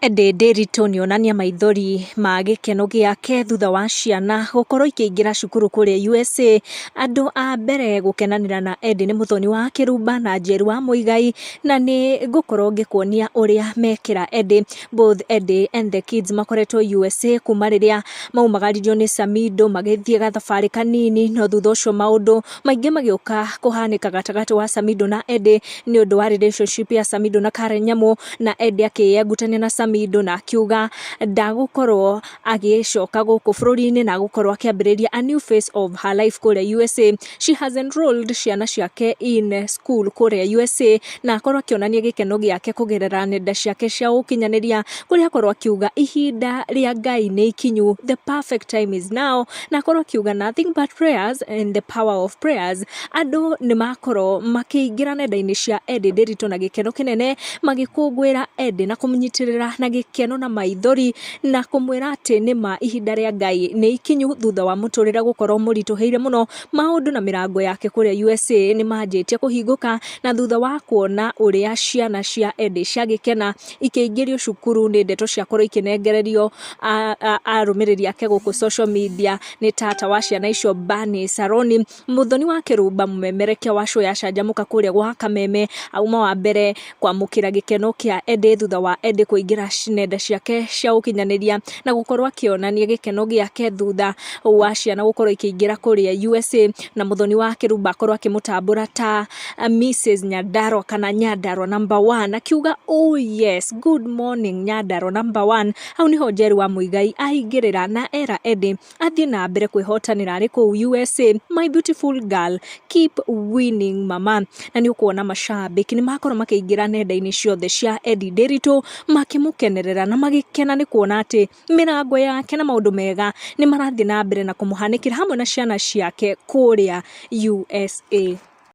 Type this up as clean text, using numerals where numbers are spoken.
Edday Ndiritu nĩonania maithori ma gĩkeno gĩake thutha wa ciana gũkorwo ikĩingĩra cukuru kũrĩa USA. Andũ a mbere gũkenanĩra na Edday nĩ Muthoni wa Kirumba na Njeri wa Muigai, na nĩ ngũkorwo ngĩkuonia ũrĩa mekĩra Edday. Both Edday and the kids makoretwo USA kuma rĩrĩa maumagaririo nĩ Samido magĩthiĩ gathabarĩ kanini, no thutha ũcio maũndũ maingĩ magĩũka kũhanĩka gatagatĩ wa Samido na Edday nĩ ũndũ wa relationship ya Samido na Karen Nyamu, na Edday akĩyengutania na Samido na akiuga ndagũkorwo agĩcoka gũkũ bũrũri-inĩ na gũkorwo akĩambĩrĩria a new phase of her life kũrĩa USA. She has enrolled ciana ciake in school kũrĩa USA, na akorwo akĩonania gĩkeno gĩake kũgerera nenda ciake cia ũkinyanĩria, kũrĩa akorwo akiuga ihinda rĩa Ngai nĩ ikinyu, the perfect time is now, na akorwo akiuga nothing but prayers and the power of prayers. Andũ nĩ makorwo makĩingĩra nenda-inĩ cia Edday Ndiritu na gĩkeno kĩnene magĩkũngũĩra Edday na kũmũnyitĩrĩra na gĩkeno na maithori na kũmwĩra atĩ nĩma ihinda rĩa Ngai nĩ ikinyu thutha wa mũtũrĩre gũkorwo mũritũhĩire mũno. Maũndũ na mĩrango yake kũrĩa USA nĩ manjĩtie kũhingũka, na thutha wa kuona ũrĩa ciana cia Edday ciagĩkena ikĩingĩrio cukuru nĩ ndeto ciakorwo ikĩnengererio arũmĩrĩri ake gũkũ social media nĩ tata wa ciana icio Bani Saroni. Muthoni wa Kirumba, mũmemerekia wa show ya canjamũka kũrĩa gwa Kameme, auma wa mbere kwamũkĩra gĩkeno kĩa Edday thutha wa Edday kũingĩra nenda ciake cia ũkinyanĩria na gũkorwo akĩonania gĩkeno gĩake thutha wa ciana gũkorwo ikĩingĩra kũrĩa USA, na Muthoni wa Kirumba akorwo akĩmũtambũra ta Mrs Nyandarua kana Nyandarua #1, akiuga oh yes, good morning Nyandarua #1. Hau niho Njeri wa Muigai aingĩrĩra na era Edday athiĩ na mbere kwĩhotanĩra arĩ kũu USA. My beautiful girl, keep winning mama. Na nĩ ũkuona macambĩki nĩ makorwo makĩingĩra nenda-inĩ ciothe cia Edday Ndiritu makĩmũkenerera na magĩkena nĩ kuona atĩ mĩrango yake na maũndũ mega nĩ marathiĩ na mbere na kũmũhanĩkĩra hamwe na ciana ciake kũrĩa USA.